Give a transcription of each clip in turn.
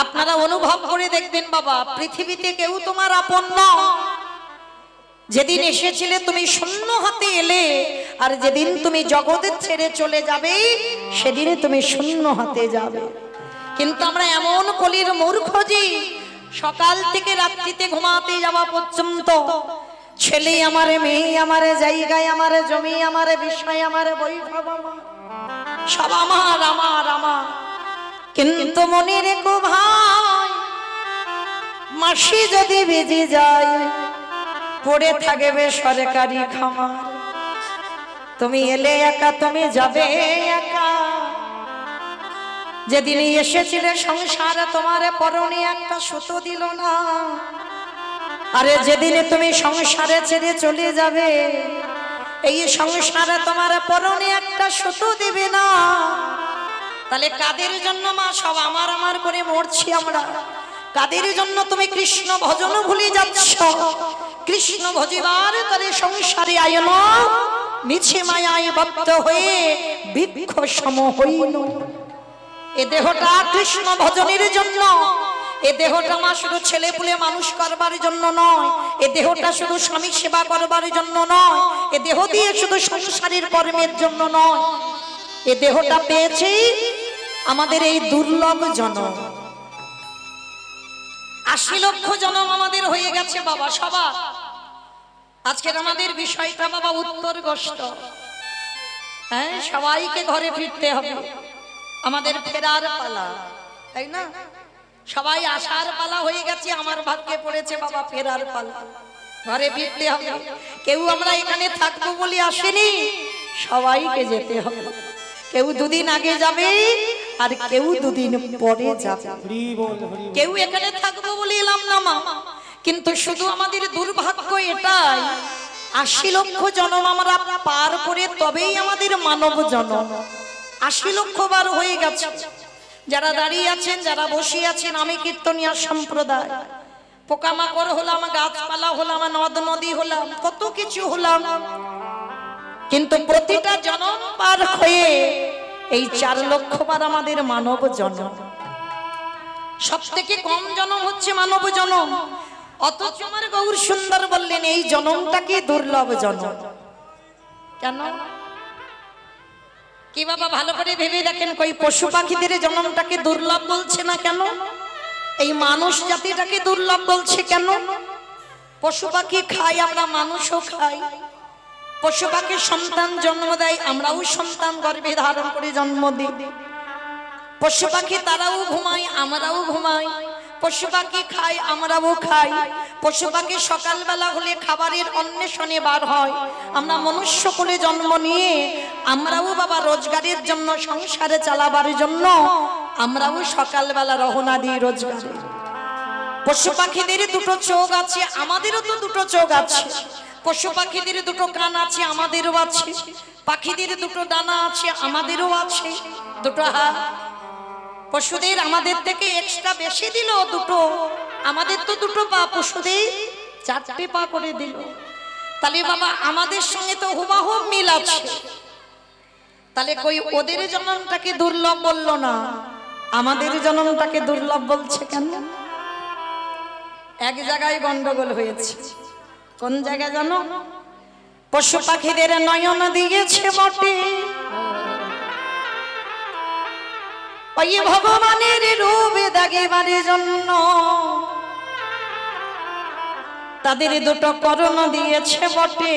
আপনারা অনুভব করে দেখবেন বাবা, পৃথিবীতে কেউ তোমার আপন নয়। যেদিন এসেছিলে তুমি শূন্য হাতে এলে, আর যেদিন তুমি জগতের ছেড়ে চলে যাবে সেদিন তুমি শূন্য হাতে যাবে। কিন্তু আমরা এমন কলির মূর্খ যে সকাল থেকে রাত্রিতে ঘুমাতে যাওয়া পর্যন্ত ছেলে আমার, মেয়ে আমার, জায়গায় আমার, জমি আমার, বিষয় আমার, বৈভব আমার, সব আমার আমার আমার। কিন্তু মনে রেখো ভাই, মাসি যদি বেজে যায় পড়ে থাকবে সরকারি খামার। তুমি এলে একা, তুমি যাবে একা। যেদিন এসেছিলে সংসার তোমার পরনে একটা সুতো দিল না, আরে যেদিন তুমি সংসারে ছেড়ে চলে যাবে এই সংসারে তোমার পরনে একটা সুতো দিবে না। তাহলে কাদের জন্য মা সব আমার আমার করে মরছি আমরা? কাদের জন্য তুমি কৃষ্ণ ভজন ভুলে যাচ্ছ? কৃষ্ণ ভজিবার করে সংসারে আয়ন, মিছে মায়ায় বদ্ধ হয়ে বৃক্ষ সম হইল। এ দেহটা কৃষ্ণ ভজনের জন্য, এ দেহটা মা শুধু ছেলে পুলে মানুষ করবার জন্য নয়, এ দেহটা শুধু স্বামী সেবা করবার জন্য নয়, এ দেহ দিয়ে শুধু সংসারের কর্মের জন্য নয়। এ দেহটা পেয়েছি আমাদের এই দুর্লভ জন্ম। ৮০ লক্ষ জন্ম আমাদের হয়ে গেছে বাবা সবার। আজকের আমাদের বিষয়টা বাবা উত্তরগ্রস্ত। হ্যাঁ, সবাইকে ঘরে ফিরতে হবে, আমাদের ফেরার পালা, তাই না? সবাই আসার পালা হয়ে গেছে, আমার ভাগ্যে পড়েছে বাবা ফেরার পালা, ঘরে ফিরতে হবে। কেউ আমরা এখানে থাকবো বলে আসেনি, সবাইকে যেতে হবে। কেউ দুদিন আগে যাবে আর কেউ দুদিন পরে যাবে। কেউ এখানে থাকবো বলে এলাম না মা, কিন্তু শুধু আমাদের দুর্ভাগ্য এটাই ৮০ লক্ষ জন্ম আমরা পার করে তবেই আমাদের মানব জন্ম। ৮০ লক্ষ বার হয়ে গেছে। যারা দাঁড়িয়ে আছেন, যারা বসে আছেন, আমি কীর্তনিয়া সম্প্রদায়, পোকামাকড় হলাম, গাছপালা হলাম, নদ নদী হলাম, কত কিছু হলাম, কিন্তু প্রতিটা জন্ম পার হয়ে এই ৪ লক্ষ বার আমাদের মানব জন্ম। সব থেকে কম জন্ম হচ্ছে মানব জন্ম। অথচ আমার গৌর সুন্দর বললেন এই জন্মটাকে দুর্লভ জন্ম। কেন কি বাবা ভালো করে ভেবে দেখেন, কই পশু পাখিদের জন্মটাকে দুর্লভ বলছে না কেন? এই মানুষ জাতিটাকে দুর্লভ বলছে কেন? পশু পাখি খাই, আমরা মানুষও খাই। পশু পাখি সন্তান জন্ম দেয়, আমরাও সন্তান গর্ভে ধারণ করে জন্ম দিই। পশু পাখি তারাও ঘুমায়, আমরাও ঘুমাই। পশু পাখি খায়, আমরাও খাই। পশু পাখি সকালবেলা হলে খাবারের অন্বেষণে বার হয়। আমরা মনুষ্য কুলে জন্ম নিয়ে আমরাও বাবা রোজগারের জন্য, সংসারে চালাবার জন্য আমরাও সকালবেলা রওনা দিই রোজগারে। পশু পাখিদের দুটো চোখ আছে, আমাদেরও তো দুটো চোখ আছে। পশু পাখিদের দুটো কান আছে, আমাদেরও আছে। পাখিদের দুটো ডানা আছে, আমাদেরও আছে। দুটো হাত। পশুদের আমাদের থেকে এক্সট্রা বেশি দিল দুটো, আমাদের তো দুটো পা, পশুদের 4টে পা করে দিল। তাহলে বাবা আমাদের সঙ্গে তো হুবহু মিল আছে। তাহলে কই ওদের জন্মটাকে দুর্লভ বললো না, আমাদের জন্মটাকে দুর্লভ বলছে কেন? এক জায়গায় গন্ডগোল হয়েছে। কোন জায়গায় জানো? পশু পাখিদের নয়ন দিয়েছে বটে, ওই ভগবানের রূপে দেখিবার জন্য তাদের দুটো করণ দিয়েছে বটে।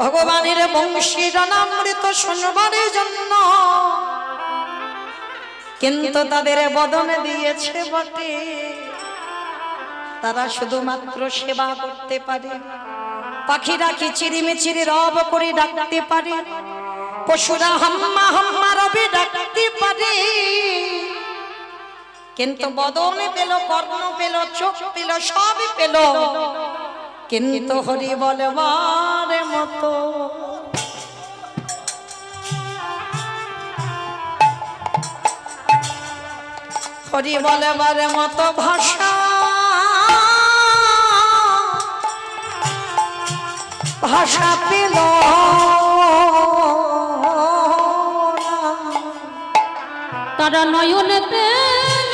ভগবানের বংশীর নামৃত শুনবার জন্য, কিন্তু তাদের বদন দিয়েছে বটে। তারা শুধুমাত্র সেবা করতে পারে। পাখিরা কিচিরিমিচিরি রব করে ডাকতে পারে, পশুরা হাম্মা হাম্মা রবে ডাকতে পারে, কিন্তু বদন পেল, কর্ণ পেল, চোখ পেল, সব পেল, কিন্তু হরি বলবার মতো হরি বলবার মতো ভাষা ভাষা পেল তারা নয়নে পেল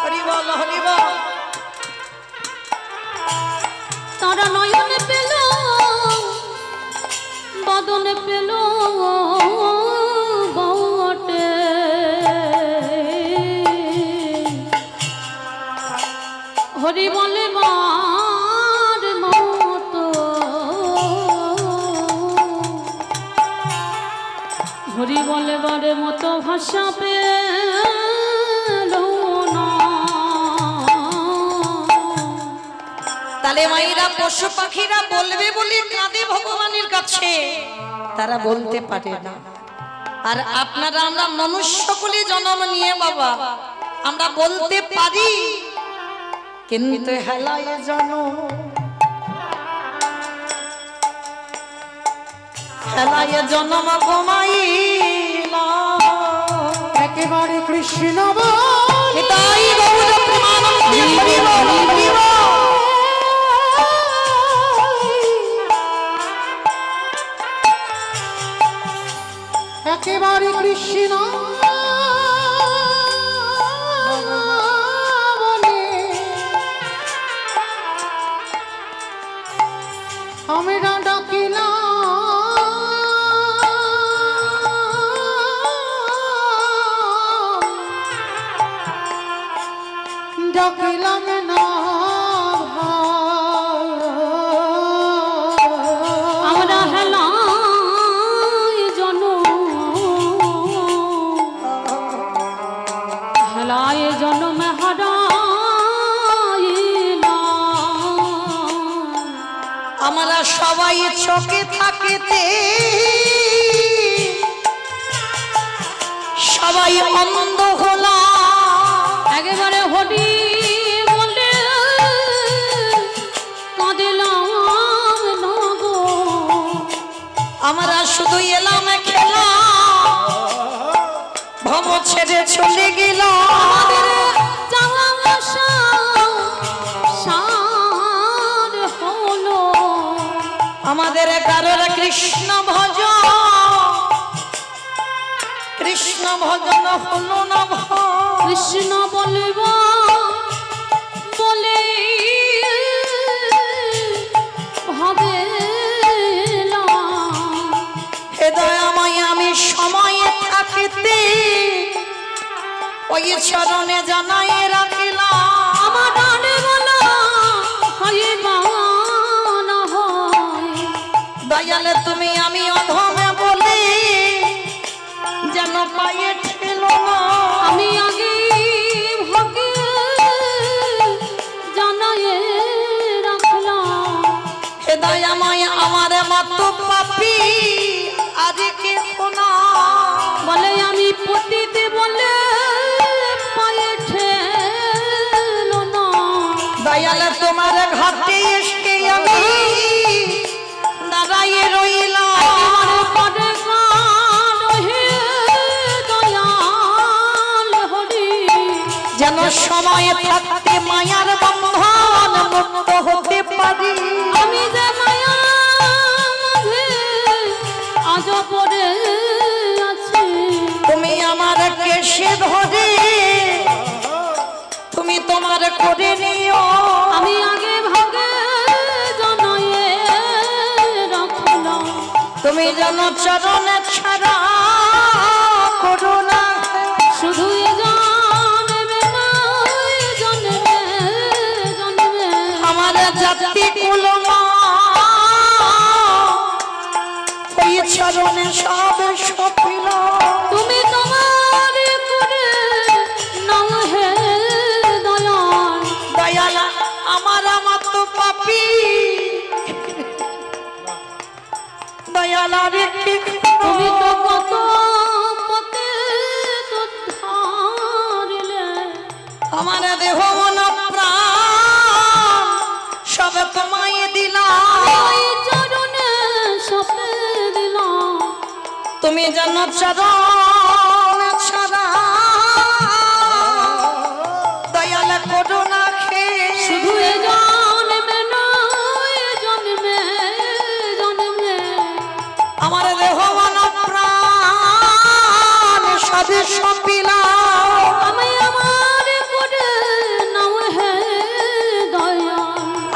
হরি বল হরি বল। তারা নয়নে পেল বদনে পেল বটে হরি বলে বার মতো হরি বলে বারে মতো ভাষা পেল না। তাহলে মায়েরা পশু পাখিরা বলবে বলে কাঁদে ভগবানের কাছে, তারা বলতে পারে না। আর আপনারা আমরা মনুষ্য সকলে জন্ম নিয়ে বাবা আমরা বলতে পারি, কিন্তু হেলায় জানো হেলায় জন্ম ঘুমাইলা একেবারে কৃষ্ণ নিতাই গৌর প্রেমানন্দে হরি বল হরি বল। একেবারে কৃষ্ণ বলে আমরা ডাকিলাম ডাকিলাম না আমরা হেলায় জনম হারাইলাম। আমরা সবাই চোখে থাকিতে সবাই অন্ধ হলাম। একেবারে হরি বলে কাঁদিলাম না গো। আমরা শুধু এলাম খেলা ভব ছেড়ে চলে গেলাম। যাওয়া আসা সার হলো আমাদের কারোর কৃষ্ণ ভজন কৃষ্ণ ভজন হলো না কৃষ্ণ বলব বলে হবে না। হে দয়াময় আমি সময়ে থাকিতে ওই চরণে জানাই রাখিলাম। আমার ডানে বলা হয় বা না হয় দয়ালে তুমি আমি অধমে বলে যেন পায়ে ছিল না। আমি আগে ভগে জানাই রাখলাম। হে দয়াময় আমার মতো পাপী আজ কে শোনা। বলে আমি পতিতে বলে পায়ে ঠেলো না। দয়ালে তোমার ঘাটে এসে আমি দাঁড়াইয়ে রইলাম। একেবারে পদে কান হে দয়াল হরি যেন সময় থাকতে মায়ার বন্ধন মুক্ত হতে পারি। আমি যে মায়া মাঝে আজ পড়ে আছি। তুমি আমার কেশে ধরে তুমি তোমার করে নিও। আমি আগে ভাগে জানাইয়ে রাখলাম। তুমি যেন চরণে ছাড়া করো না। শুধু এ জন্মে নয়, জন্মে জন্মে আমার জাতি কুল ওই চরণে সব সফল। তুমি তোমার করে নাও হে দয়াল। দয়াল আমার মতো পাপী দয়াল রে তুমি তো কত পথে ধারিলে। আমার দেহ মন প্রাণ সব তোমায় দিলাম। ওই চরণে সপে দিলাম। তুমি যেন চরণ ছাড়া দয়াল করো না খে। শুধু এ জন্মে নয়, জন্মে জন্মে আমার সপিলাও আমি আমার করে নাও হে দয়া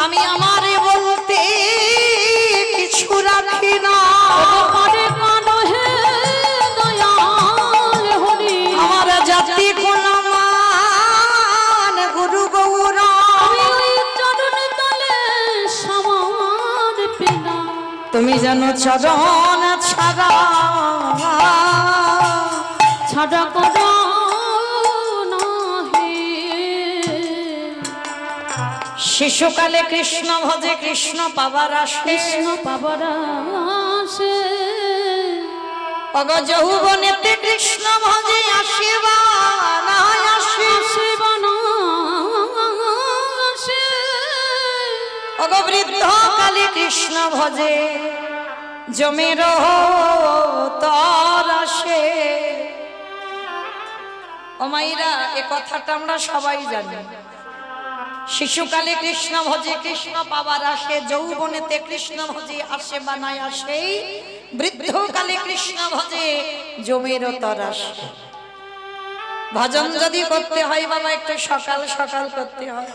আমি আমারে বলতে কিছু রাখি না পরে কানো হে দয়াল হরি আমার জাতি গুণমান গুরু গৌরা আমি ওই চরণ তলে সমান পিনা তুমি জানো চরণ ছাড়া ছাড়া করো নাহি শিশুকালে কৃষ্ণ ভজে কৃষ্ণ পাবার আসে কৃষ্ণ পাবার আসে অগ যৌবনেতে কৃষ্ণ ভজে আসিবা না আসে শিবনা আসে অগ বৃদ্ধ কালে কৃষ্ণ ভজে জমের তর আসে ও মাইরা এ কথাটা আমরা সবাই জানি শিশুকালে কৃষ্ণ ভজে কৃষ্ণ পাবার আসে যৌবনেতে কৃষ্ণ ভজে আসে বানায় আসে বৃদ্ধকালে কৃষ্ণ ভজে জমের তর আসে ভজন যদি করতে হয় বাবা একটু সকাল সকাল করতে হয়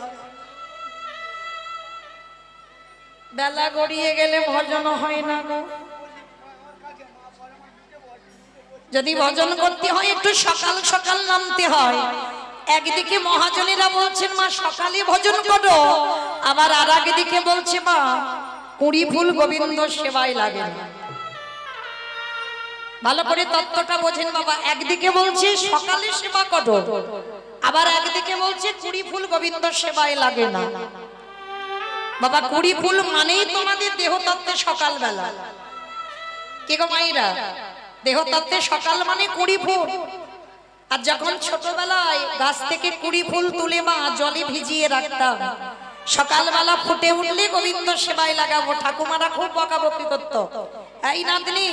বেলা গড়িয়ে গেলে ভজন হয় না গো যদি ভজন করতে হয় একটু সকাল সকাল নামতে হয় একদিকে মহাজনেরা বলছেন মা সকালে ভজন করো আবার আর একদিকে বলছে মা কুড়ি ফুল গোবিন্দ সেবায় লাগে না ভালো করে তত্ত্বটা বোঝেন বাবা একদিকে বলছে সকালে সেবা করো আবার একদিকে বলছে কুড়ি ফুল গোবিন্দ সেবায় লাগে না বাবা কুড়ি ফুল মানেই তোমাদের দেহ তত্ত্বে সকালবেলা কি গো মাইরা দেহ তত্ত্বে সকাল মানে কুড়ি ফুল আর যখন ছোটবেলায় গাছ থেকে কুড়ি ফুল তুলে মা জলে ভিজিয়ে রাখতাম সকালবেলা ফুটে উঠলে গোবিন্দ সেবায় লাগাবো ঠাকুমারা খুব বকাবকি করতো এই নাতনি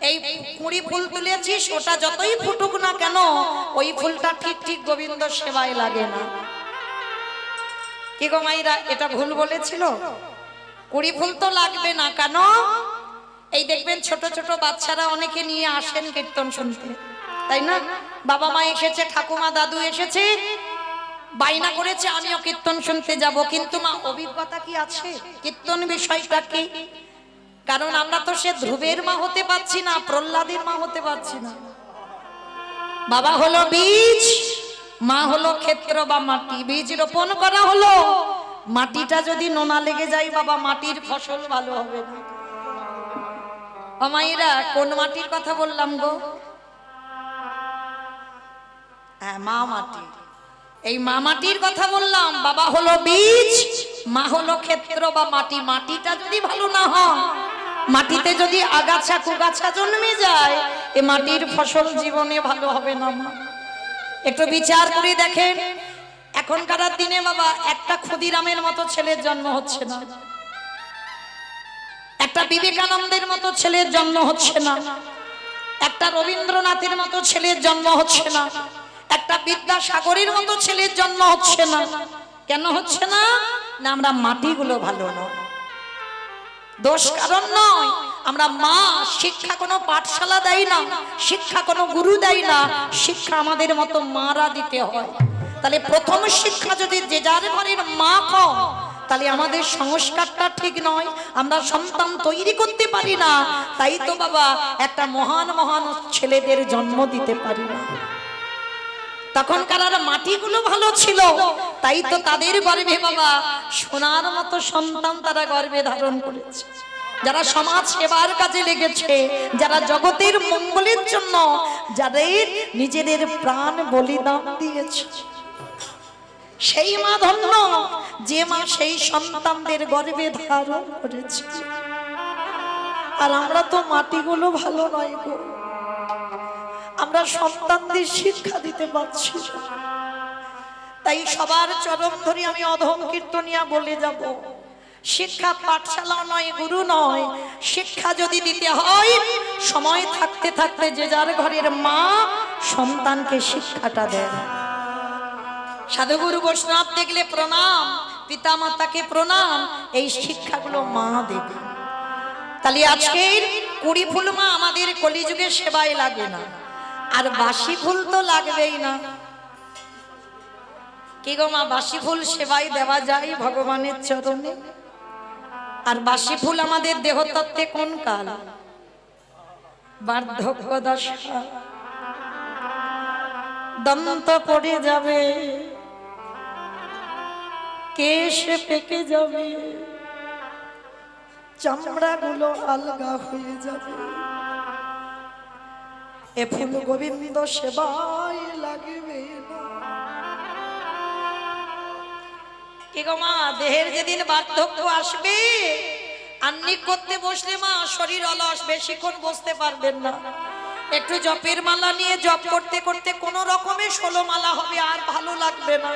এই কুড়ি ফুল তুলেছিস ওটা যতই ফুটুক না কেন ওই ফুলটা ঠিক ঠিক গোবিন্দ সেবায় লাগে না কি গো মাইরা এটা ভুল বলেছিল কুড়ি ফুল তো লাগবে না কেন এই দেখবেন ছোট ছোট বাচ্চারা অনেকে নিয়ে আসেন কীর্তন শুনতে তাই না বাবা মা এসেছে ঠাকুমা দাদু এসেছে বাইনা করেছে আমিও কীর্তন শুনতে যাব কিন্তু মা অভিজ্ঞতা কি আছে কীর্তন বিষয়টা কি কারণ আমরা তো সে ধ্রুবের মা হতে পারছি না প্রহ্লাদের মা হতে পারছি না বাবা হলো বীজ মা হলো ক্ষেত্র বা মাটি বীজ রোপণ করা হলো মাটিটা যদি নোনা লেগে যায় বাবা মাটির ফসল ভালো হবে না মায়েরা কোন মাটির কথা বললাম গো হ্যাঁ মা মাটি এই মা মাটির কথা বললাম বাবা হলো বীজ মা হলো ক্ষেত্র বা মাটি মাটিটা যদি ভালো না হয় মাটিতে যদি আগাছা কুগাছা জন্মে যায় এ মাটির ফসল জীবনে ভালো হবে না মা একটু বিচার করে দেখেন এখনকার দিনে বাবা একটা ক্ষুদিরামের মতো ছেলের জন্ম হচ্ছে না একটা বিবেকানন্দের মতো ছেলের জন্ম হচ্ছে না একটা রবীন্দ্রনাথের মতো ছেলের জন্ম হচ্ছে না একটা বিদ্যাসাগরের মতো ছেলের জন্ম হচ্ছে না কেন হচ্ছে না না আমরা মাটিগুলো ভালো নয় দোষ কারণ নয় আমরা মা শিক্ষা কোনো পাঠশালা দেয় না শিক্ষা কোনো গুরু দেয় না শিক্ষা আমাদের মতো মারা দিতে হয় তাহলে প্রথম শিক্ষা যদি যে যার ঘরের মা কম তাহলে আমাদের সংস্কারটা ঠিক নয় আমরা সন্তান তৈরি করতে পারি না তাই তো বাবা একটা মহান মহান ছেলেদের জন্ম দিতে পারি না তখনকার মাটিগুলো ভালো ছিল তাই তো তাদের গর্ভে বাবা সোনার মতো সন্তান তারা গর্ভে ধারণ করেছে যারা সমাজ সেবার কাজে লেগেছে যারা জগতের মঙ্গলের জন্য যাদের নিজেদের প্রাণ বলিদান দিয়েছে সেই মা ধন্য যে মা সেই সন্তানদের গর্ভে ধারণ করেছে আর আমরা তো মাটিগুলো ভালো নয় গো আমরা সন্তানদের শিক্ষা দিতে পারছি না তাই সবার চরণ ধরে আমি অধম কীর্তনিয়া বলে যাব শিক্ষা পাঠশালা নয় গুরু নয় শিক্ষা যদি দিতে হয় সময় থাকতে থাকতে যে যার ঘরের মা সন্তানকে শিক্ষাটা দেয় সাধুগুরু বৈষ্ণব দেখলে প্রণাম পিতা মাতাকে প্রণাম এই শিক্ষাগুলো মা দেবে তাহলে আজকের কুড়ি ফুল মা আমাদের কলিযুগে সেবায় লাগে না আর বাসি ফুল তো লাগবেই না। কি গো মা, বাসি ফুল সেবাই দেওয়া যায় ভগবানের চরণে। আর বাসি ফুল আমাদের দেহতত্ত্বে কোন কাল? বার্ধক্য দশা, দন্ত পড়ে যাবে, কেশ পেকে যাবে, চামড়াগুলো আলগা হয়ে যাবে। এ ফুল গোবিন্দ সেবায় লাগবে না। কি গো মা, দেহের যেদিন বার্ধক্য আসবে, আন্নিক করতে বসলে মা শরীর অলস, বেশিক্ষণ বসতে পারবেন না। একটু জপের মালা নিয়ে জপ করতে করতে কোন রকমে 16 মালা হবে, আর ভালো লাগবে না।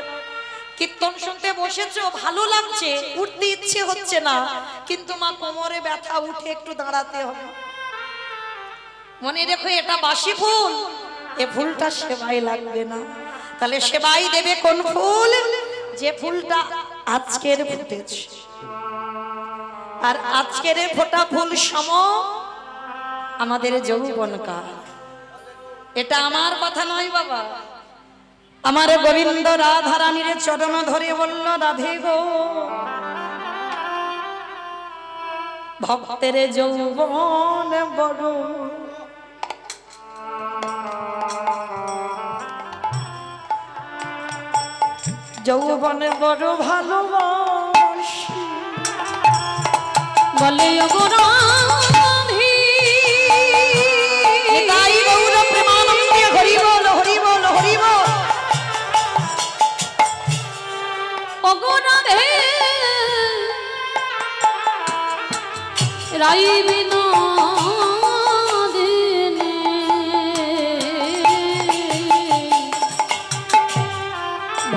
কীর্তন শুনতে বসেছো, ভালো লাগছে, উঠতে ইচ্ছে হচ্ছে না, কিন্তু মা কোমরে ব্যথা, উঠে একটু দাঁড়াতে হবে। মনে রেখো, এটা বাসি ফুল, এ ফুলটা সেবাই লাগবে না। তাহলে সেবাই দেবে কোন ফুল? যে ফুলটা আজকের ফুটেছে। আর আজকের ফোটা ফুল সম আমাদের যৌবনকাল। এটা আমার কথা নয় বাবা, আমার গোবিন্দ রাধা রানীর চরণ ধরে বলল, রাধে গো, ভক্তের যৌবন বড়, যৌবন বড় ভালোবাসি। বলে ওগো রাধে, তাই গৌর প্রেমানন্দে হরি বল, হরি বল, হরি বল। ওগো রাধে, রাইবি না দিনে,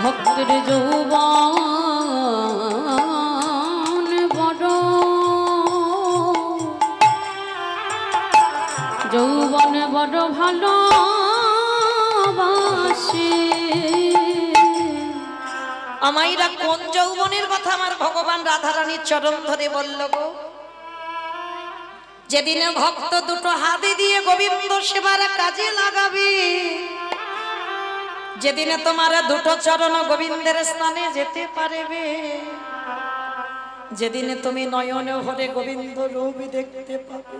ভক্তের যৌবন বড়, যৌবন বড় ভালোবাসে। আমাইরা কোন যৌবনের কথা আমার ভগবান রাধা রানীর চরণ ধরে বলল গো? যেদিনে ভক্ত দুটো হাতে দিয়ে গোবিন্দ সেবার কাজে লাগাবে, যেদিনে তোমার দুটো চরণ গোবিন্দের স্থানে যেতে পারবে, যেদিনে তুমি নয়নে ভরে গোবিন্দ রূপ দেখতে পাবে,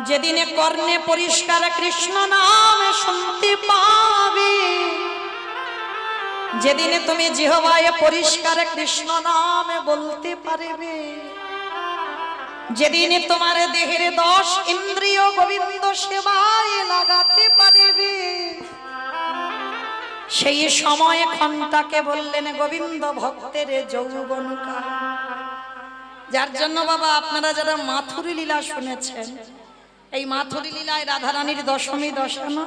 যেদিনে কর্ণে পরিষ্কার কৃষ্ণ নাম শুনতে পাবে, যেদিনে তুমি জিহ্বায় পরিষ্কার কৃষ্ণ নাম বলতে পারবে, যেদিনে তোমার দেহের 10 ইন্দ্রিয় গোবিন্দ সেবায় লাগাতে পারবে, সেই সময় ক্ষণটাকে বললেন গোবিন্দ ভক্তের যৌবনকাল। যার জন্য বাবা আপনারা যারা মাথুরি লীলা শুনেছেন, এই মাথুরি লীলায় রাধারানীর দশমী দশা না?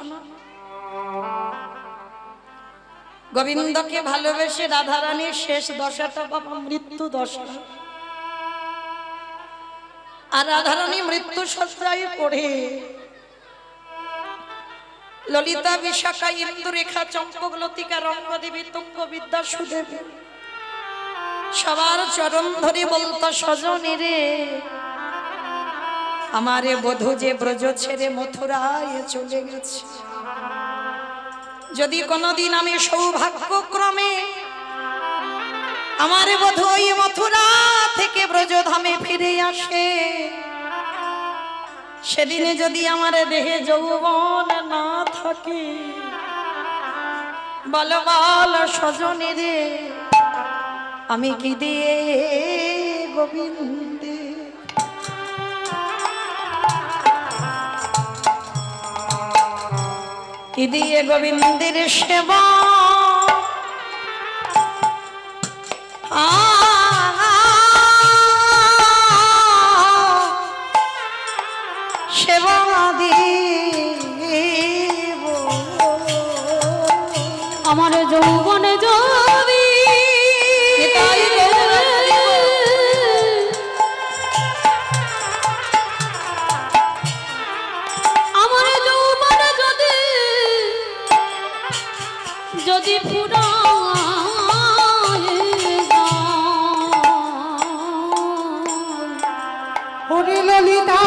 গোবিন্দকে ভালোবেসে রাধারানীর শেষ দশাটা বাবা মৃত্যু দশা। আর রাধারানী মৃত্যু শয্যায় পড়ে ললিতা, বিশাখা, ইন্দুরেখা, চম্পক, লতিকা, রঙ্গদেবী, তুঙ্গ, বিদ্যা, সুদেবী সবার চরণ ধরে বলতো, সজনী রে, আমারে বধূ যে ব্রজ ছেড়ে মথুরায় চলে গেছে, যদি কোনদিন আমি সৌভাগ্যক্রমে আমারে বধূ ওই মথুরা থেকে ব্রজধামে ফিরে আসে, সেদিনে যদি আমার দেহে যৌবন না থাকে, বল বল সজনী রে, আমি কি দিয়ে গোবিন্দে কি দিয়ে গোবিন্দের সেবা সেবা দিব। আমার যৌবনে যদি আমার যৌবনে যদি ফুরায় ওরে ললিতা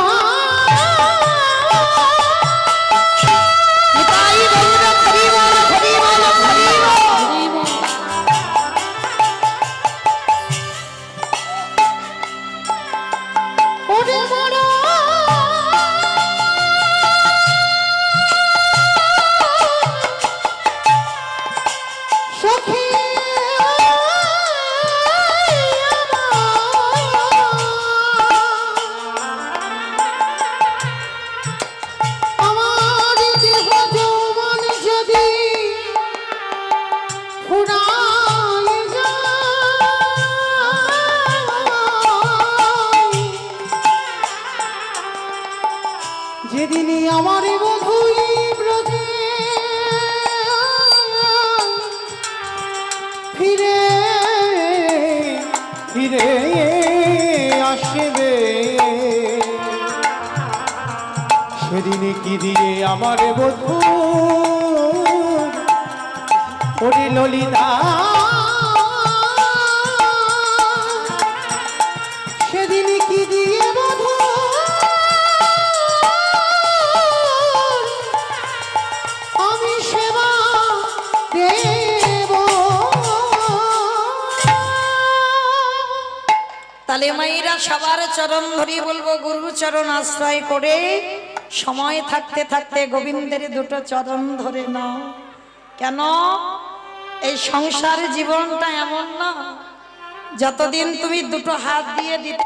যেদিনই আমার বধূই ব্রজে ফিরে ফিরে আসবে, সেদিনে কি দিয়ে আমার বধূ ওরে ললিতা, সেদিনে কি দিয়ে বধূ আমি সেবা দেব। তাহলে মায়েরা সবার চরণ ধরি বলবো গুরু চরণ আশ্রয় করে সময় থাকতে থাকতে গোবিন্দের দুটো চরণ ধরে নাও। কেন এই সংসার জীবনটা এমন না যতদিন তুমি দুটো হাত দিয়ে দিতে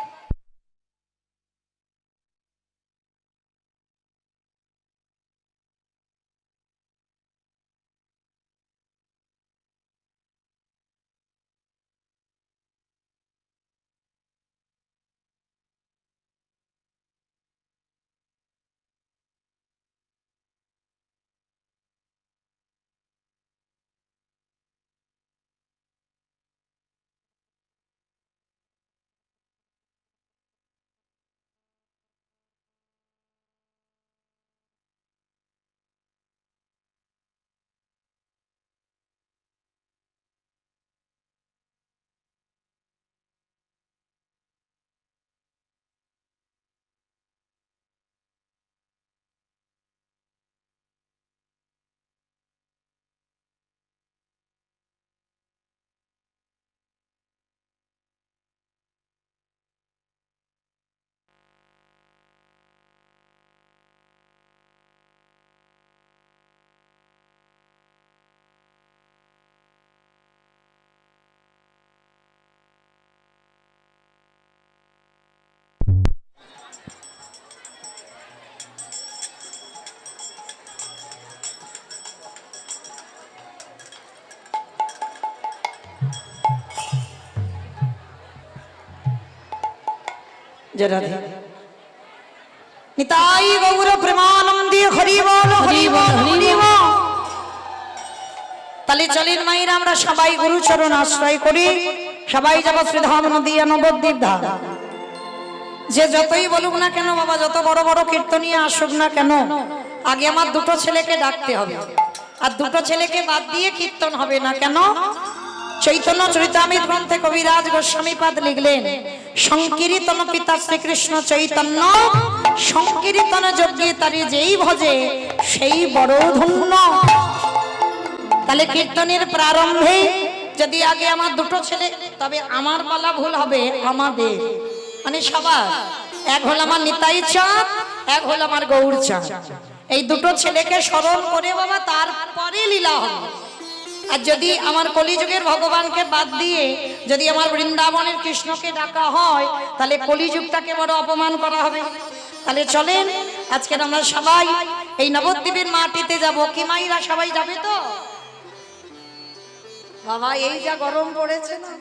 নিতাই গৌর প্রেমানন্দে হরি বল হরি বল হরি বল। তাহলে চলেন মায়েরা আমরা সবাই গুরু চরণ আশ্রয় করি, সবাই যাব শ্রীধাম নদিয়া নবদ্বীপ ধাম। যে যতই বলুক না কেন বাবা, যত বড় বড় কীর্তনীয় আসুক না কেন, আগে আমার দুটো ছেলেকে ডাকতে হবে, আর দুটো ছেলেকে বাদ দিয়ে কীর্তন হবে না। কেন? চৈতন্য চরিতামৃত গ্রন্থে কবিরাজ গোস্বামীপাদ লিখলেন, সংকীর্তন পিতা শ্রীকৃষ্ণ চৈতন্য, সংকীর্তন যজ্ঞে তারি যেই ভজে সেই বড় ধন্য। তাহলে কীর্তনের প্রারম্ভে যদি আগে আমার দুটো ছেলে, তবে আমার বলা ভুল হবে, আমাদের মানে সবার, এক হল আমার নিতাই চাঁদ, এক হল আমার গৌর চাঁদ, এই দুটো ছেলেকে স্মরণ করে বাবা তারপরে লীলা হবে। আর যদি আমার কলিযুগের ভগবানকে বাদ দিয়ে যদি আমার বৃন্দাবনের কৃষ্ণকে ডাকা হয়, তাহলে কলিযুগটাকে বড় অপমান করা হবে। তাহলে চলেন আজকে আমরা সবাই এই নবদ্বীপের মাটিতে যাব। কি মাইরা সবাই যাবে তো? বাবা এই যা গরম পড়েছে না,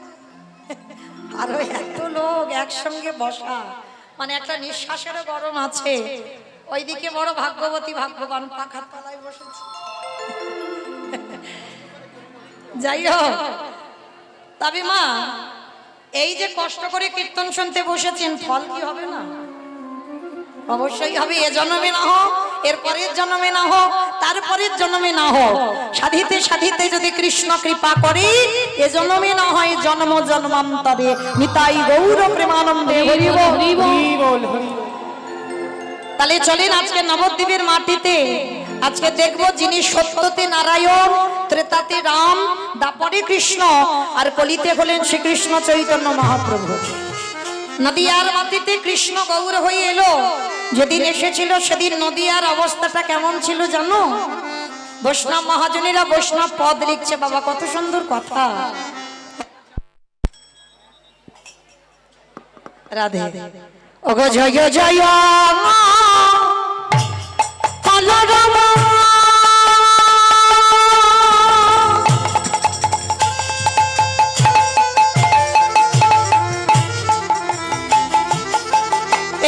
আরো এত লোক একসঙ্গে বসা, মানে একটা নিঃশ্বাসেরও গরম আছে। ওইদিকে বড় ভাগ্যবতী ভাগ্যবান পাখার তলায় বসেছে। যাই হোক, তবে মা এই যে কষ্ট করে কীর্তন শুনতে বসেছেন, ফল কি হবে না? অবশ্যই হবে। এ জন্মে না হোক, এর পরের জন্মে না হোক, তারপরের জন্মে না হোক, সাধিতে সাধিতে যদি কৃষ্ণ কৃপা করে, এ জন্মে না হয় জন্ম জন্মান্তরে। নিতাই গৌর প্রেমানন্দে হরি বল হরি বল। তাহলে চলেন আজকে নবদ্বীপের মাটিতে আজকে দেখবো যিনি সত্যতে নারায়ণ, ত্রেতাতে রাম, দাপরে কৃষ্ণ, আর কলিতে হলেন শ্রীকৃষ্ণ চৈতন্য মহাপ্রভু। নদিয়ার মাটিতে কৃষ্ণ গৌর হয়ে এলো। যেদিন এসেছিল সেদিন নদিয়ার অবস্থাটা কেমন ছিল জানো? বৈষ্ণব মহাজনেরা বৈষ্ণব পদ লিখছে বাবা, কত সুন্দর কথা। রাধে ওগো জয় জয়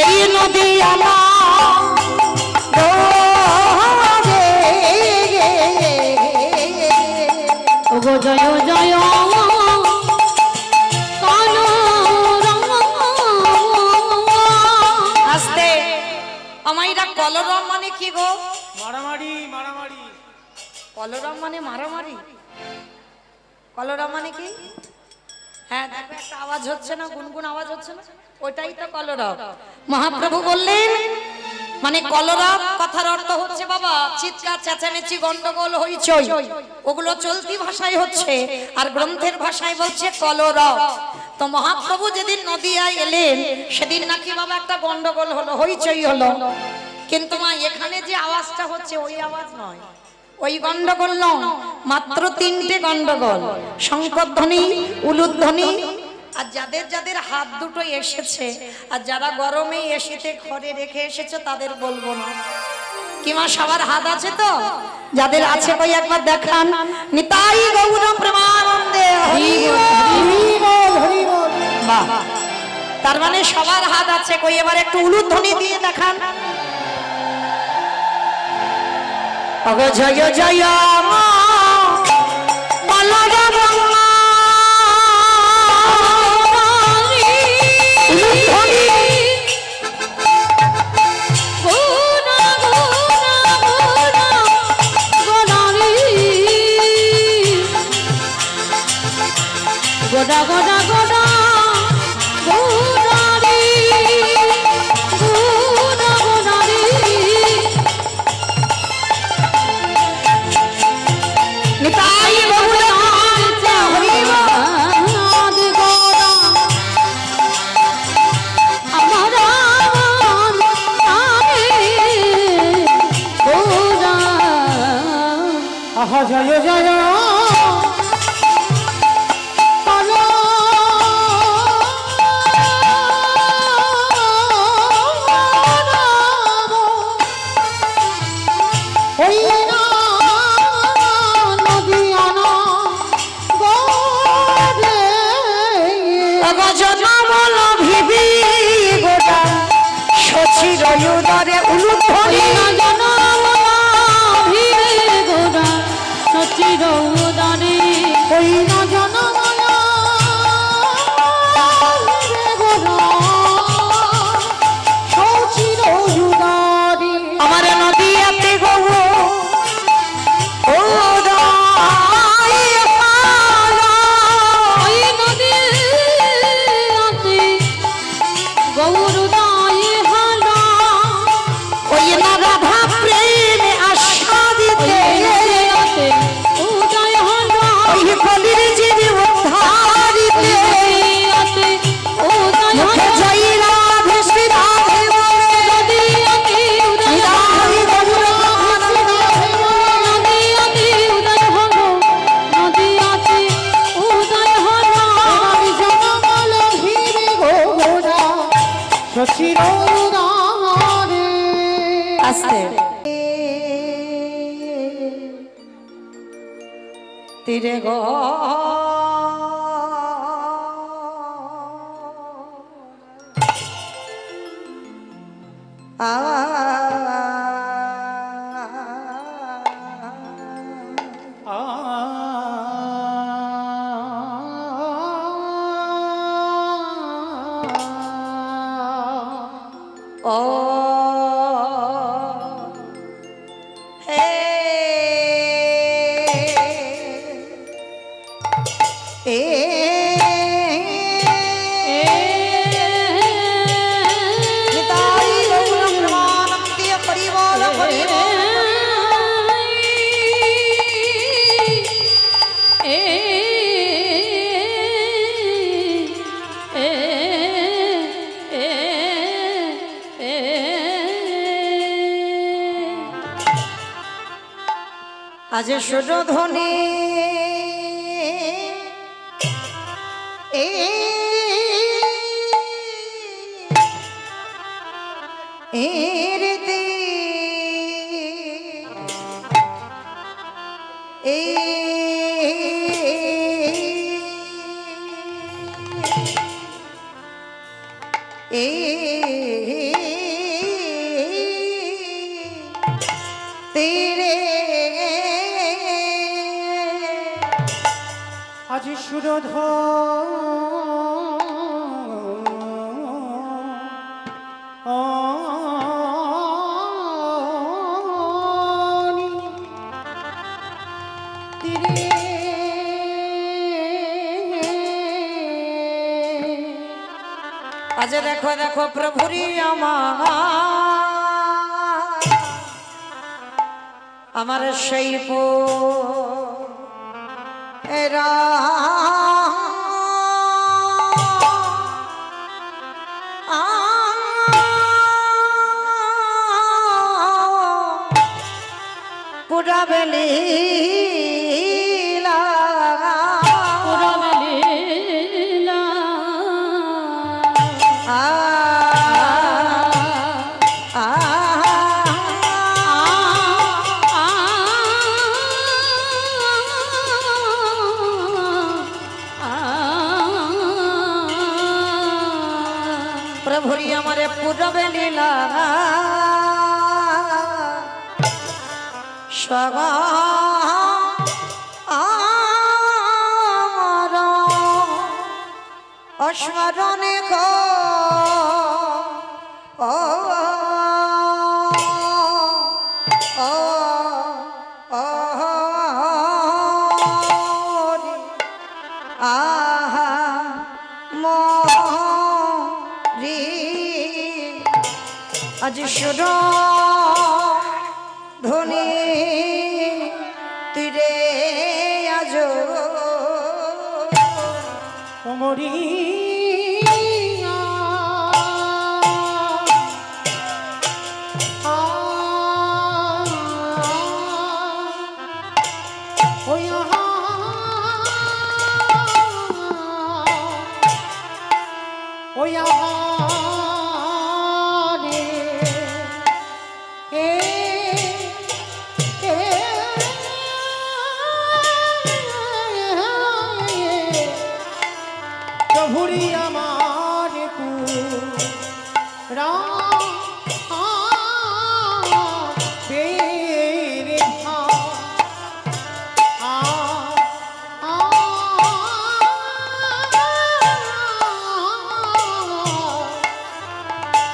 এই নদী আমার জয় জয় কালো রাম। আস্তে আমাইরা কলরব মানে কি গো? মারামারি মারামারি। কলরব মানে মারামারি। কলরব মানে কি? হ্যাঁ দেখো একটা আওয়াজ হচ্ছে না, গুনগুন আওয়াজ হচ্ছে না, ওইটাই তো কলরব। মহাপ্রভু বললেন মানে কলরব কথার অর্থ হচ্ছে বাবা চিৎকার চেঁচামেচি গন্ডগোল হইচই, ওগুলো চলতি ভাষায় হচ্ছে, আর গ্রন্থের ভাষায় বলছে কলরব। তো মহাপ্রভু যেদিন নদিয়ায় এলেন সেদিন নাকি বাবা একটা গন্ডগোল হলো, হইচই হলো, কিন্তু মা এখানে যে আওয়াজটা হচ্ছে ওই আওয়াজ নয়, ওই গন্ডগোল নয়, মাত্র তিনটে গন্ডগোল, শঙ্খধ্বনি, উলুধ্বনি, আর যাদের যাদের হাত দুটো এসেছে আর যারা গরমে এসেতে ঘরে রেখে এসেছে তাদের বলবো না। কিমা সবার হাত আছে তো? যাদের আছে কই একবার দেখান। নিতাই গৌর প্রেমানন্দে হরি বল হরি বল। বাহ, তার মানে সবার হাত আছে, কই এবার একটু উলুধ্বনি দিয়ে দেখান। অগ জয় জয় মা বলরাম গোডা গোডা গোডা গোডারি গোডা গোডারি নিতাই গৌর হরি বল। আদি গোডা আমার আরে গোডা আহা জয় জয় কালো রাম। ওই না নদিয়ানা গোরে অগ জনমল ভিবি গোটা সচির উদরে উলুধ্বনি। ওই না জনমালা সচির উদরে আমার নদিয়াতে গৌ ওই নদীতে গৌরদায় হালা ওই না রাধা প্রেমে আস্বাদিতে উদয় হালা ওই কলির জীবী উদ্ধারিতে উদয় মুখে জয় রাধে শ্রী রাধে বলে। নদীতে উদয় নিতাই গৌর নদীতে উদয় হলো নদীতে উদয় হলো জনমল ভিড়ে গোরা সচির উদারে। আস্তে তীরে গো ও হে এ নিতাই গৌর প্রেমানন্দে হরি বল হরি বল। আজ সুরধ্বনি এরতে তেরে আজ সুরধ আজ দেখো দেখো প্রভুরি আমার সেই এরা পুরা বেলি পুরবেলা প্রভুরি আমারে পুরবে লীলা সগা অস্মরণে গো ও ও ও আহা মরি আজ সুর ধ্বনি তীরে আজ কোমরি প্রভুরি আমার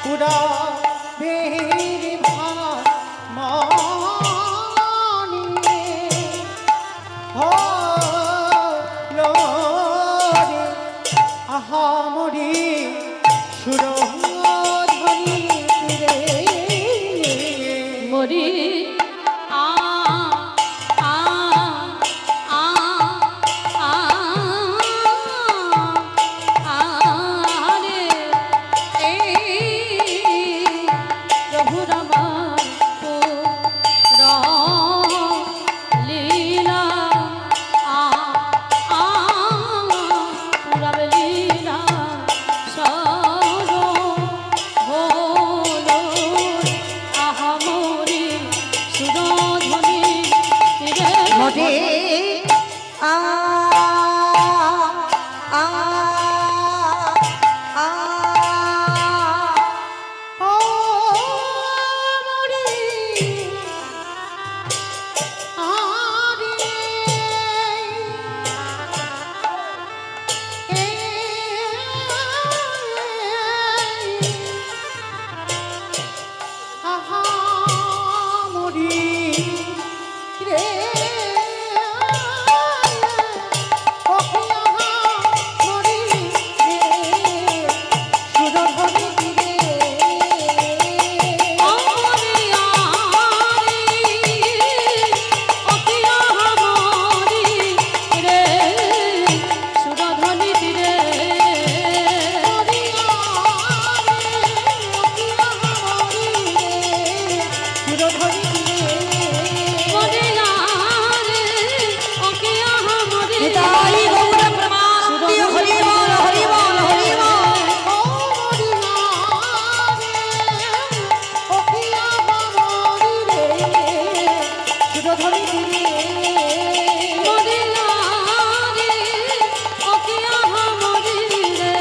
পুরা বের মানি হলো রে আহা মরি সুরধ্বনি তীরে মরি আ আ আ আ আরে এই প্রভু রমার লীলা আ আ পুরাবে লীলা সর হলো আহামরি সুরধ্বনি তীরে মরি আ আ আ ও মরি আরে আহা মরি রে ও আহা মরি সুরধ্বনি তীরে আমরি আরে অকিয়া হামরি রে সুরধ্বনি তীরে মরে আরে অকিয়া হামরি নিতাই গৌর প্রমানন্তি হরি বল হরি বল হরি বল মরে আরে অকিয়া হামরি রে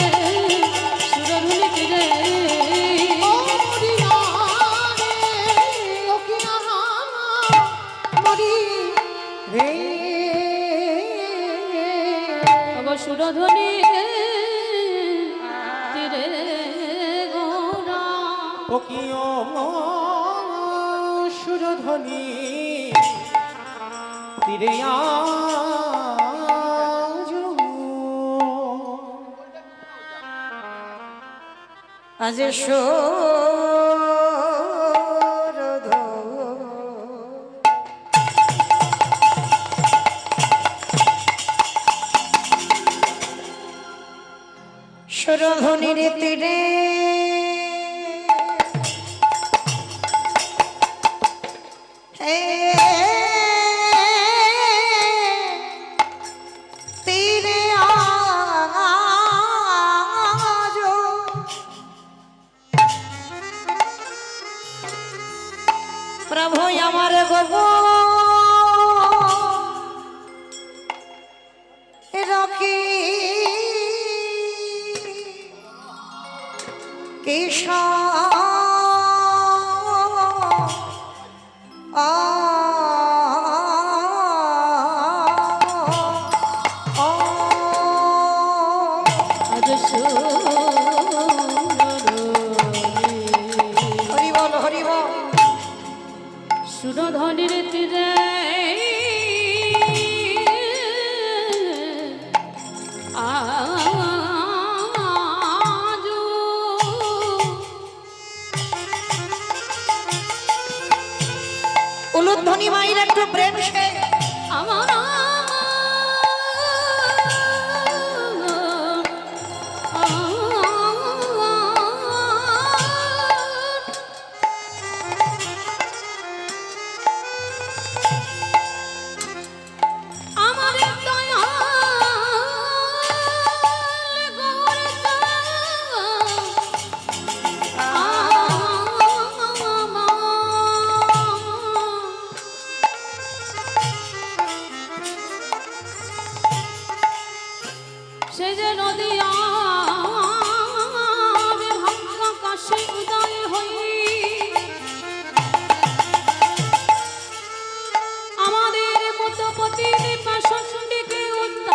সুরধ্বনি তীরে রে সুরধ্বনি তীরে গোরা ও কি সুরধ্বনি তীরে আজ সুরধ সুরধ্বনির তীরে তীরে আজ প্রভু আমার গো রকি আজ হরি বল হরি বল সুরধ্বনির তীরে আজ উলুধ্বনি মায়ের একটু প্রেম সে আমার আমার দয়া সে যে নদী ভাঙ্গ কাশে উদয় হই আমাদের মতো পতির পাশন্ডিকে উদ্ধার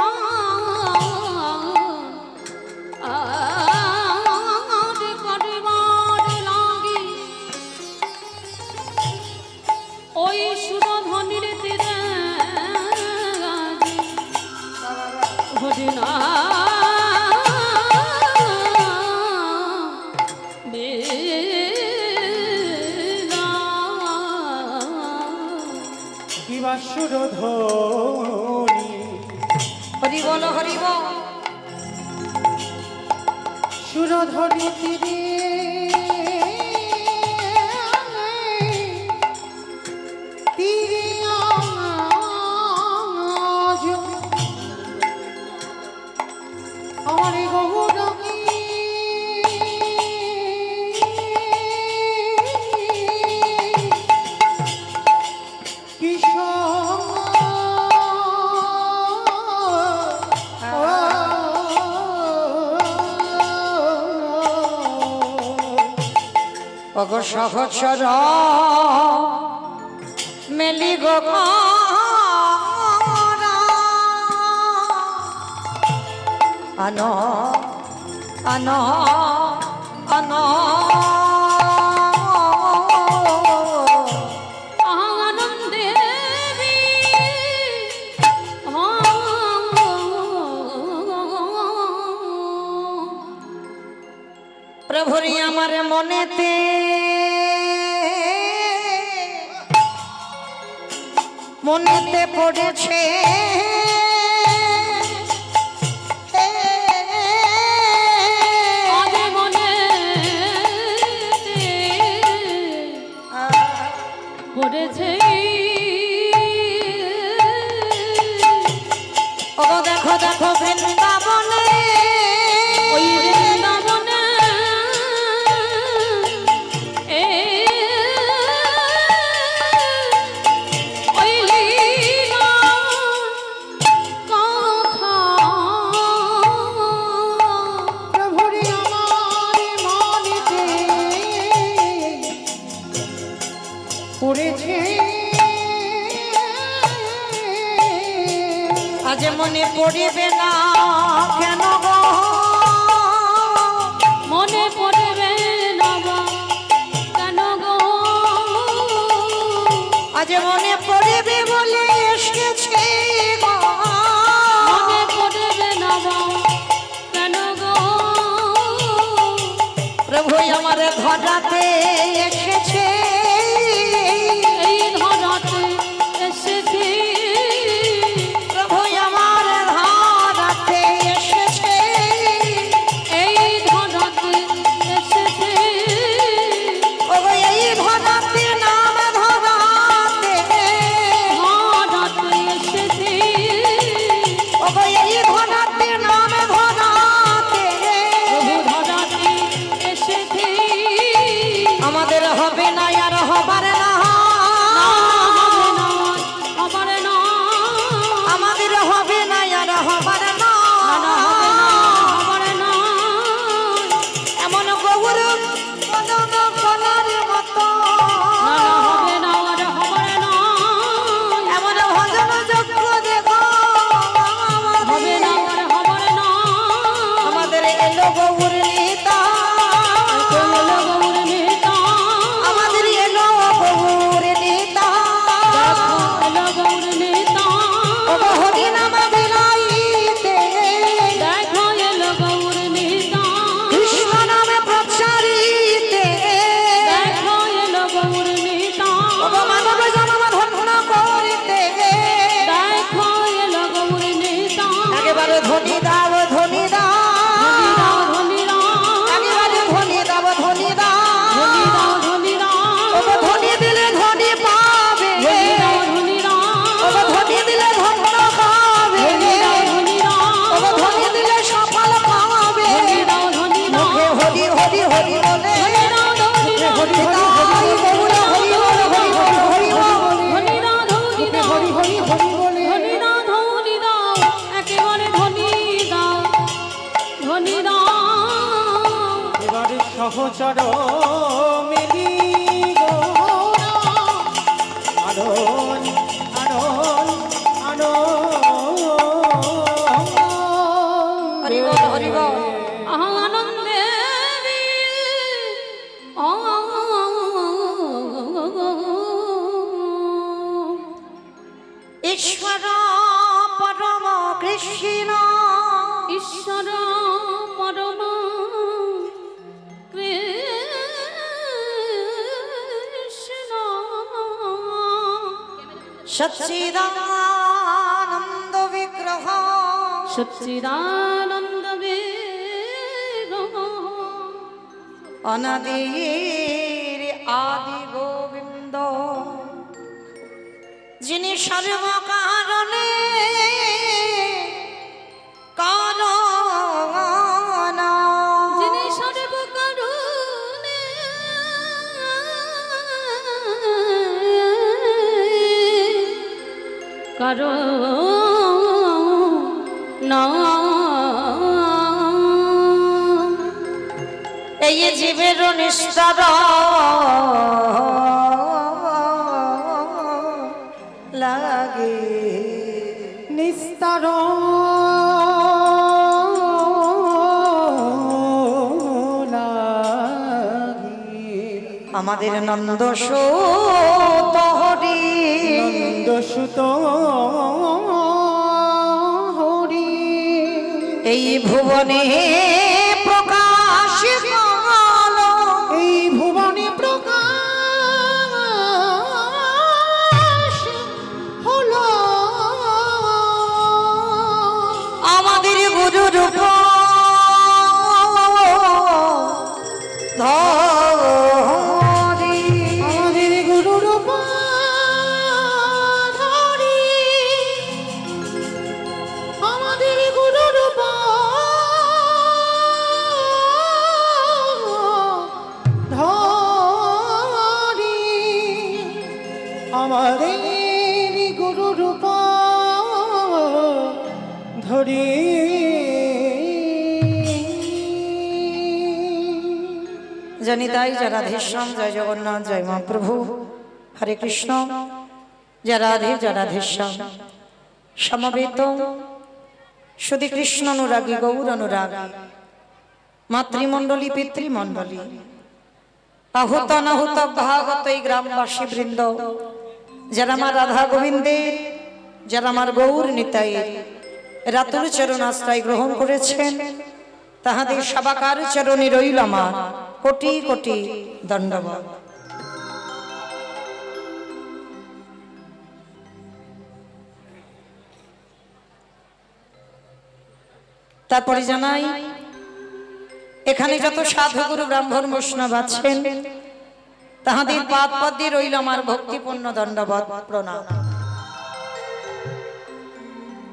করবার লাগি ওই সুরধ্বনির তীরে হরিনা কিবা সুরধ্বনি হরি বল হরি বল সুরধ্বনি তীরে তীরে আজ আমার গৌরী অগ সহচর মেলি গো আন আন আন আনন্দে প্রভুরি আমার মনেতে মনেতে পড়েছে আজ মনে পড়েছে ও দেখো দেখো বৃন্দাবনে ওই বৃন্দাবনে ওই লীলা কথা প্রভুরি আমার মনেতে পড়েছে আজ মনে পড়িবে না কেন গো, মনে পড়বে না গো, কেন গো? আজ মনে পড়িবে বলে এসেছে গো, মনে পড়বে না গো, কেন গো? প্রভু আমার ধরাতে এসেছে, এই ধরাতে এসেছি, প্রভু আমার ধরাতে এসেছে, এই ধরাতে এসেছি, ওগো এই ধরাতে নাম ধরাতে, ধরাতে এসেছি, ওগো এই ধরাতে নাম ধরাতে, প্রভু ধরাতে এসেছি। আমাদের হবে না আর হবার না, হবে না, আমাদের হবে না আর হবার না, হবে না, এমন গৌর মদন কলার মতো, হবে না, আর হবে না, এমন ভজন যজ্ঞ দেখো হবে না, আর হবে না, আমাদের এলো গৌর নেতা, এলো গৌর নেতা, আমাদের এলো গৌর নেতা, এলো গৌর নেতা, ওগো হরি নাম বিলাইতে, দেখো এলো গৌর নেতা, কৃষ্ণ নামে প্রচারিতে, দেখো এলো গৌর নেতা, ওগো মানব জন্ম ধন্য করিতে, দেখো এলো গৌর নেতা, একেবারে ধনী দাও ধনী দাও, ধনী দাও, ধনী দাও, একেবারে ধনী দাও ধনী দাও, ধনী দাও, ধনী দাও, ওগো ধনী দিলে ধনী পাবে, ধনী দাও, ধনী দাও, ওগো ধনী দিলে ধন্য পাবে, ধনী দাও, ধনী দাও, ওগো ধনী দিলে সফল পাবে, ধনী দাও, ধনী দাও, মুখে হরি হরি হরি বলে, ধনী দাও, ধনী দাও, হরি হরি গৌর হরি বল হরি বল হরি বল, ধনী দাও, ধনী দাও, হরি হরি হরি বলে ধনী দাও, ধনী দাও, একেবারে ধনী দাও, ধনী দাও, এবারে সহচর মেলি গো আনন আনন হরি বল হরি বল, আনন্দে ঈশ্বর পরম কৃষ্ণ, ঈশ্বর পরম কৃষ্ণ সচ্চিদানন্দ বিগ্রহ, সচ্চিদানন্দ বিগ্রহ অনাদির আদি গোবিন্দ, যিনি সর্বকারণে কারণ, যিনি সর্বকারণে কারণ এই জীবের নিস্তার লাগে, নিস্তার আমাদের নন্দ সুত হরি, নন্দসুত হরি এই ভুবনে প্রকাশ কালো, এই ভুবনে প্রকাশ হলো আমাদের গুরু রূপ ধরি, আমাদের গুরু রূপ ধরি, আমাদের গুরু রূপ ধরি, আমাদের গুরু রূপ ধরি। জানি তাই জয় রাধেশ্যাম, জয় জগন্নাথ, জয় মহাপ্রভু, হরে কৃষ্ণ, জয় রাধে জয় রাধেশ্যাম। সমবেত শুধু কৃষ্ণ অনুরাগী গৌর অনুরাগী মাতৃমণ্ডলী পিতৃমণ্ডলী আহুত অনাহুত ভাগত এই গ্রামবাসী বৃন্দ, যারা আমার রাধা গোবিন্দের, যারা আমার গৌর নিতাইয়ের রাতুর চরণ আশ্রয় গ্রহণ করেছেন, তাহাদের সবাকার চরণে রইল আমার কোটি কোটি দণ্ডবত। তারপরে জানাই, এখানে যত সাধু গুরু ব্রাহ্মণ বৈষ্ণব আছেন, তাহাদের পাদ পদ্মে রইল আমার ভক্তিপূর্ণ দণ্ডবত প্রণাম।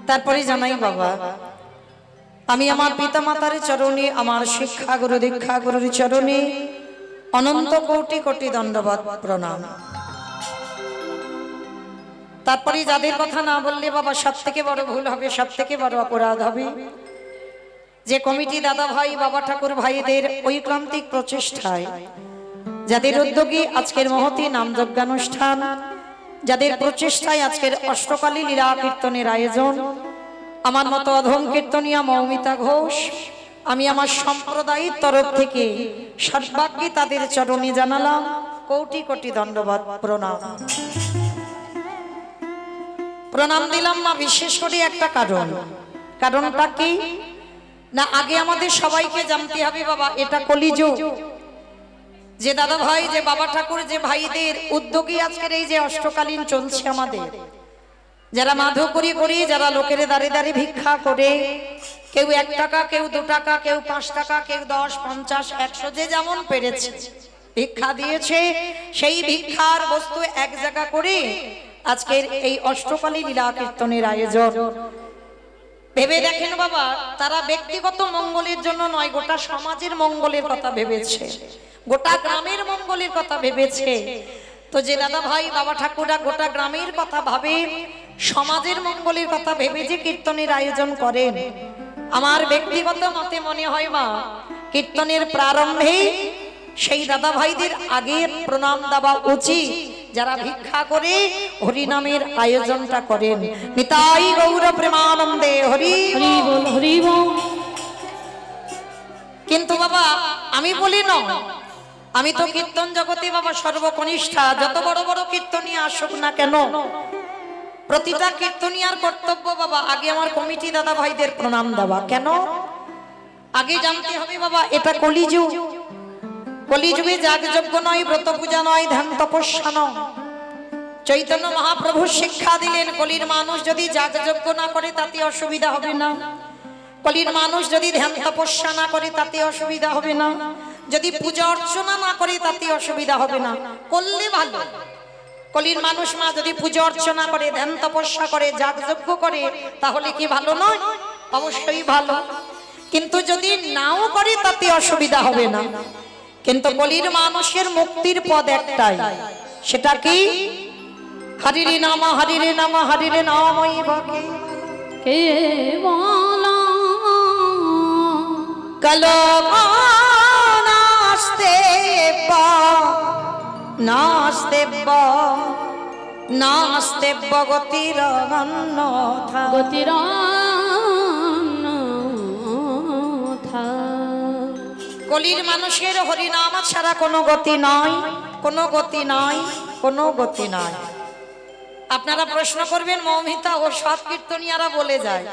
তারপরে জানাই বাবা, আমি আমার পিতামাতার চরণে, আমার শিক্ষা গুরু দীক্ষা গুরুর চরণে অনন্ত কোটি কোটি দণ্ডবত প্রণাম। তারপরে যাদের কথা না বললে বাবা সব থেকে বড় ভুল হবে, সব থেকে বড় অপরাধ হবে, যে কমিটি দাদা ভাই বাবা ঠাকুর ভাইদের ঐক্রান্তিক প্রচেষ্টায়, যাদের উদ্যোগে আজকের মহতী নামযজ্ঞানুষ্ঠান, যাদের প্রচেষ্টায় আজকের অষ্টকালী লীলা কীর্তনের আয়োজন, আমার মতো অধম কীর্তনিয়া মৌমিতা ঘোষ, আমি আমার সম্প্রদায়ের তরফ থেকে সর্বাগ্যে তাদের চরণে জানালাম কোটি কোটি দণ্ডবত প্রণাম। প্রণাম দিলাম না বিশেষ করে একটা কারণটা কি না, আগে আমাদের সবাইকে জানতে হবে বাবা, এটা কলিযুগ, যে দাদা ভাই, যে বাবা ঠাকুর, যে ভাইদের উদ্যোগে আজকের এই যে অষ্টকালীন চলছে আমাদের, যারা মাধুকরী করে, যারা লোকের দাঁড়ে দাঁড়ে ভিক্ষা করে, কেউ 1 টাকা, কেউ 2 টাকা, কেউ 5 টাকা, কেউ 10, 50, 100, যে যেমন পেরেছে ভিক্ষা দিয়েছে, সেই ভিক্ষার বস্তু এক জায়গা করে আজকের এই অষ্টকালী লীলা কীর্তনের আয়োজন। ভেবে দেখেন বাবা, তারা ব্যক্তিগত মঙ্গলের জন্য নয়, গোটা সমাজের মঙ্গলের কথা ভেবেছে, গোটা গ্রামের মঙ্গলের কথা ভেবেছে। তো যে দাদা ভাই বাবা ঠাকুররা গোটা গ্রামের কথা ভাবে, সমাজের মঙ্গলের কথা ভেবে যে কীর্তনের আয়োজন করেন, আমার ব্যক্তিগত মতে মনে হয় মা, কীর্তনের প্রারম্ভে সেই দাদা ভাইদের আগে প্রণাম দেওয়া উচিত, যারা ভিক্ষা করে হরিনামের আয়োজনটা করেন। নিতাই গৌর প্রেমানন্দে হরি হরি বল, হরি বল। কিন্তু বাবা আমি বলি না, আমি তো কীর্তন জগতে বাবা সর্বকনিষ্ঠা, যত বড় বড় কীর্তনিয়া আসুক না কেন, প্রতিটা কীর্তনিয়ার কর্তব্য বাবা আগে আমার কমিটি দাদা ভাইদের প্রণাম দেওয়া। কেন? আগে জানতে হবে বাবা, এটা কলিযুগ, কলিযুগে যাগযজ্ঞ নয়, ব্রত পূজা নয়, ধ্যান তপস্যা নয়। চৈতন্য মহাপ্রভু শিক্ষা দিলেন, কলির মানুষ যদি যাগযজ্ঞ না করে তাতে অসুবিধা হবে না, কলির মানুষ যদি ধ্যান তপস্যা না করে তাতে অসুবিধা হবে না, যদি পূজা অর্চনা না করে তাতে অসুবিধা হবে না, করলে ভালো। কলির মানুষ মা যদি পূজা অর্চনা করে, ধ্যান তপস্যা করে, যাগযজ্ঞ করে, তাহলে কি ভালো নয়? অবশ্যই ভালো। কিন্তু যদি নাও করে তাতে অসুবিধা হবে না। কিন্তু কলির মানুষের মুক্তির পদ একটাই, সেটা কি? হরিরে নাম, হরিরে নাম, হরিরে নামই বাকি কে বলা কালো নাস্তে বা নাস্তে বা নাস্তে গতির অন্যথা গতির কলির মানুষের হরিনাম ছাড়া কোনো গতি নয়, কোনো গতি নয়, কোনো গতি নয়। আপনারা প্রশ্ন করবেন, মৌমিতা ও সব কীর্তনিয়ারা বলে যায়,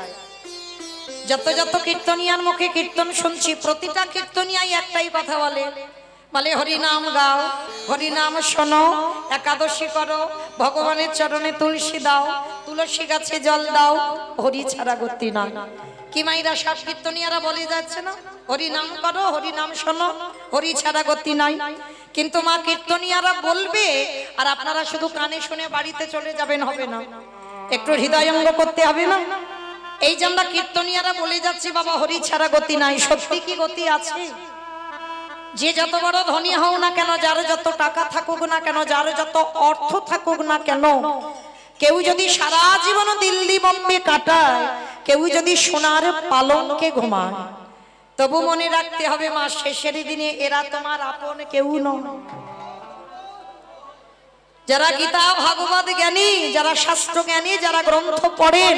যত যত কীর্তনিয়ার মুখে কীর্তন শুনছি, প্রতিটা কীর্তনিয়াই একটাই কথা বলে, বলে হরিনাম গাও, হরিনাম শোনো, একাদশী করো, ভগবানের চরণে তুলসী দাও, তুলসী গাছে জল দাও, হরি ছাড়া গতি নয়। কি মাইরা সব কীর্তনিয়ারা বলে যাচ্ছে না, হরিনাম করো, হরিনাম শোনো, হরি ছাড়া গতি নাই। কিন্তু মা কীর্তনিয়ারা বলবে, আর আপনারা শুধু কানে শুনে বাড়িতে চলে যাবেন, হবে না, একটু হৃদয়ঙ্গ করতে হবে না। এই যে আমরা কীর্তনিয়ারা বলে যাচ্ছি বাবা হরি ছাড়া গতি নাই, সত্যি কি গতি আছে? যে যত বড় ধনী হও না কেন, যার যত টাকা থাকুক না কেন, যার যত অর্থ থাকুক না কেন, কেউ যদি সারা জীবন দিল্লি বোম্বে কাটায়, কেউ যদি সোনার পালঙ্কে ঘুমায়, তবু মনে রাখতে হবে মা, শেষের দিনে এরা তোমার আপন কেউ নয়। যারা গীতা ভাগবত জ্ঞানী, যারা শাস্ত্র জ্ঞানী, যারা গ্রন্থ পড়েন